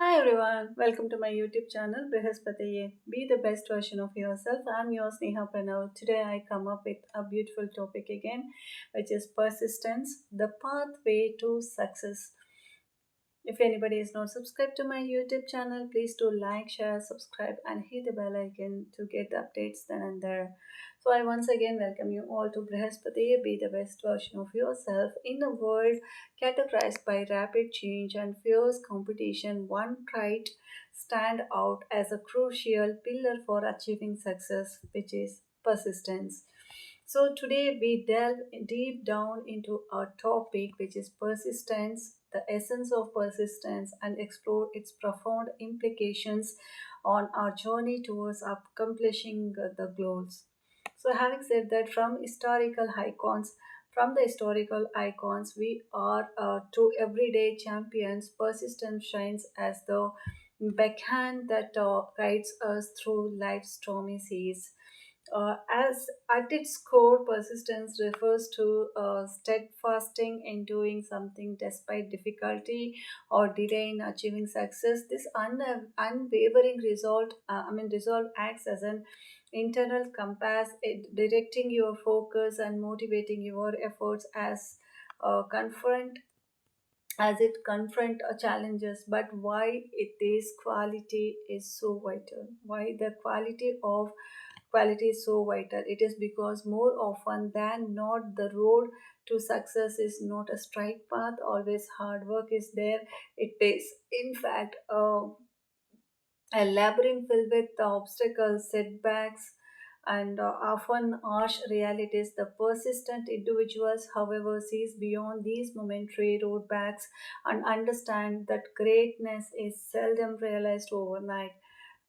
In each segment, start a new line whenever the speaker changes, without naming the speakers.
Hi everyone, welcome to my YouTube channel Brihaspatiye. Be the best version of yourself. I'm your Sneha Pranav. Today I come up with a beautiful topic again, which is persistence, the pathway to success. If anybody is not subscribed to my YouTube channel, please do like, share, subscribe, and hit the bell icon to get the updates then and there. So, I once again welcome you all to Brihaspati. Be the best version of yourself in a world categorized by rapid change and fierce competition. One trait stand out as a crucial pillar for achieving success, which is persistence. So, today we delve deep down into our topic, which is persistence, the essence of persistence, and explore its profound implications on our journey towards accomplishing the goals. So, having said that, from the historical icons, we are to everyday champions. Persistence shines as the backhand that guides us through life's stormy seas. As at its core, persistence refers to steadfasting in doing something despite difficulty or delay in achieving success. This unwavering resolve acts as an internal compass, directing your focus and motivating your efforts confront it confront challenges. But why it is quality is so vital, why the quality is so vital, it is because more often than not the road to success is not a straight path. Always hard work is there. It is in fact a labyrinth filled with obstacles, setbacks, and often harsh realities. The persistent individuals, however, sees beyond these momentary roadblocks and understand that greatness is seldom realized overnight.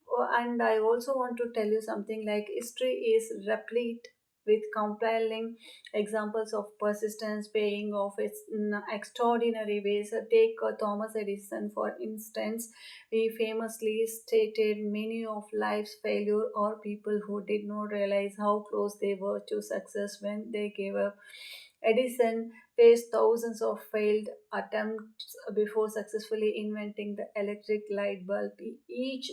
Oh, and I also want to tell you something like history is replete with compelling examples of persistence paying off in extraordinary ways. Take Thomas Edison, for instance. He famously stated many of life's failure or people who did not realize how close they were to success when they gave up. Edison faced thousands of failed attempts before successfully inventing the electric light bulb. Each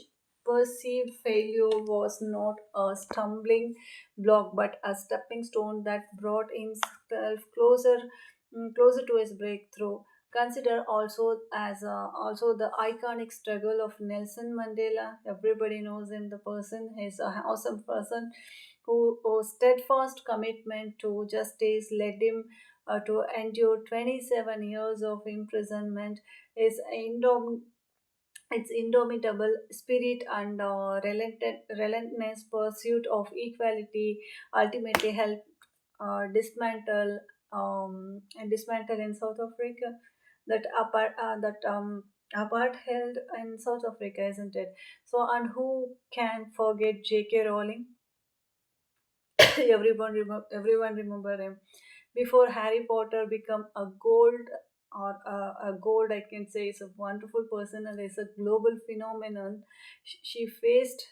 perceived failure was not a stumbling block but a stepping stone that brought himself closer to his breakthrough. Consider also the iconic struggle of Nelson Mandela. Everybody knows him. The person is an awesome person whose steadfast commitment to justice led him to endure 27 years of imprisonment. His its indomitable spirit and relentless pursuit of equality ultimately helped dismantle in South Africa that apartheid in South Africa, isn't it? So, and who can forget J.K. Rowling? Everyone remember him. Before Harry Potter become a gold a gold, I can say, is a wonderful person and is a global phenomenon. She faced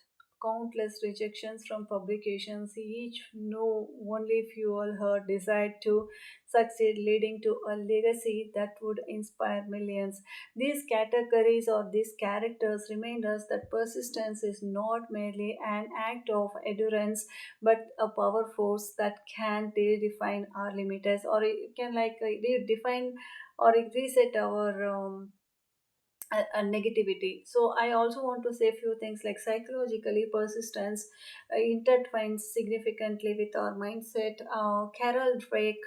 countless rejections from publications, each no only fuel her desire to succeed, leading to a legacy that would inspire millions. These categories or these characters remind us that persistence is not merely an act of endurance but a power force that can redefine our limits, or it can redefine or reset our negativity. So I also want to say a few things like psychologically persistence intertwines significantly with our mindset. Carol Drake,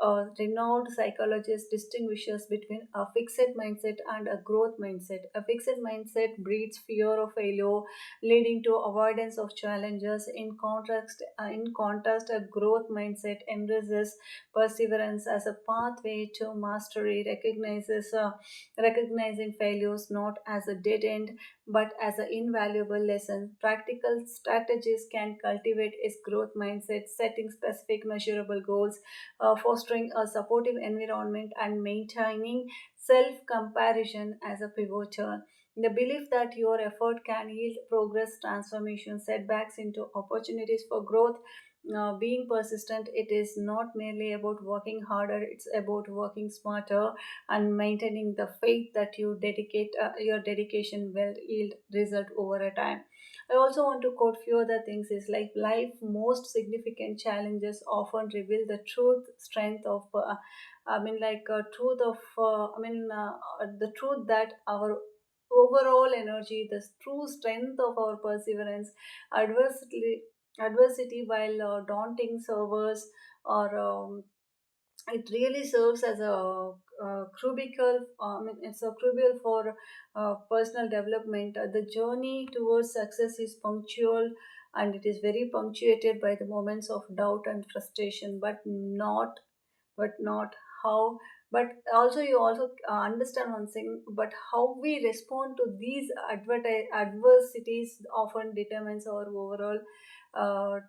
a renowned psychologist, distinguishes between a fixed mindset and a growth mindset. A fixed mindset breeds fear of failure, leading to avoidance of challenges. In contrast, a growth mindset embraces perseverance as a pathway to mastery, recognizing failures not as a dead end but as an invaluable lesson. Practical strategies can cultivate its growth mindset, setting specific measurable goals, fostering a supportive environment, and maintaining self comparison as a pivotal. The belief that your effort can yield progress, transformation, setbacks into opportunities for growth being persistent, it is not merely about working harder, it's about working smarter and maintaining the faith that your dedication will yield result over a time. I also want to quote few other things is like life most significant challenges often reveal the truth strength of truth of the truth that our overall energy, the true strength of our perseverance. Adversity, while daunting servers or it really serves as a crucible. It's a crucible for personal development. The journey towards success is punctual, and it is very punctuated by the moments of doubt and frustration, but not how. But also you also understand one thing, but how we respond to these adversities often determines our overall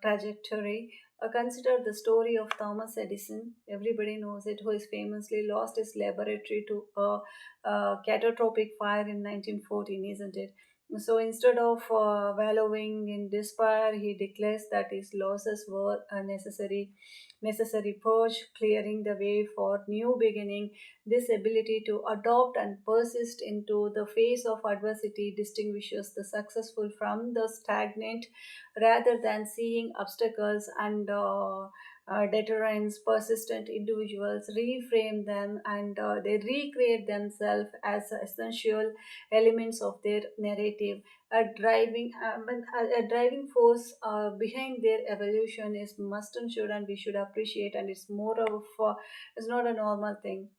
trajectory. Consider the story of Thomas Edison. Everybody knows it, who is famously lost his laboratory to a catastrophic fire in 1914, isn't it? So instead of wallowing in despair, he declares that his losses were a necessary purge, clearing the way for new beginning. This ability to adopt and persist into the face of adversity distinguishes the successful from the stagnant. Rather than seeing obstacles and deterrents, persistent individuals reframe them, and they recreate themselves as essential elements of their narrative. A driving force behind their evolution is must and should, and we should appreciate. And it's more of it's not a normal thing.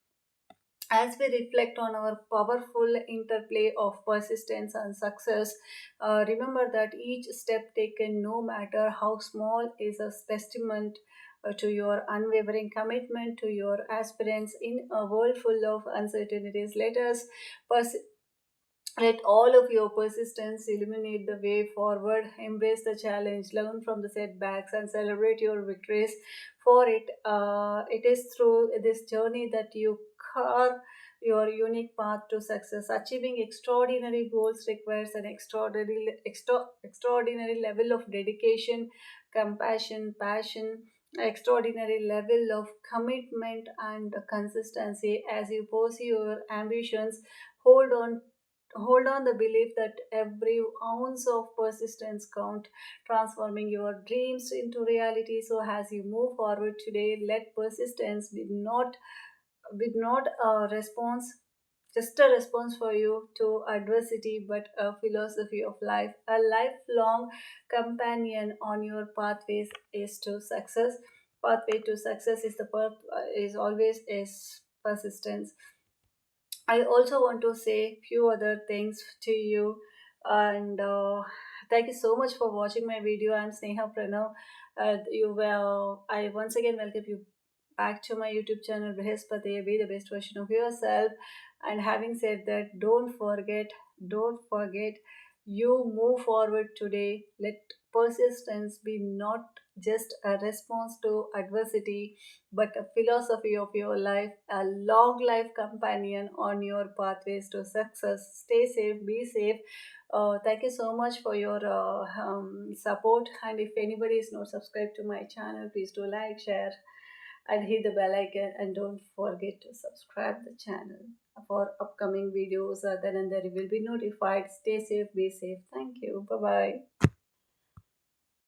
As we reflect on our powerful interplay of persistence and success, remember that each step taken, no matter how small, is a testament to your unwavering commitment to your aspirants in a world full of uncertainties. Pers- let all of your persistence illuminate the way forward. Embrace the challenge, learn from the setbacks, and celebrate your victories. For it is through this journey that you carve your unique path to success. Achieving extraordinary goals requires an extraordinary level of dedication, compassion, passion, extraordinary level of commitment and consistency. As you pursue your ambitions, hold on hold on the belief that every ounce of persistence count, transforming your dreams into reality. So as you move forward today, let persistence be not a response, just a response for you to adversity, but a philosophy of life, a lifelong companion on your pathways is to success. Pathway to success is the path is always is persistence. I also want to say few other things to you, and thank you so much for watching my video. I'm Sneha Pranav. I once again welcome you back to my YouTube channel, Brihaspati. Be the best version of yourself. And having said that, don't forget, you move forward today. Let persistence be not just a response to adversity, but a philosophy of your life, a long life companion on your pathways to success. Stay safe, be safe. Thank you so much for your support. And if anybody is not subscribed to my channel, please do like, share, and hit the bell icon. And don't forget to subscribe the channel for upcoming videos. Then and there you will be notified. Stay safe, be safe. Thank you. Bye bye.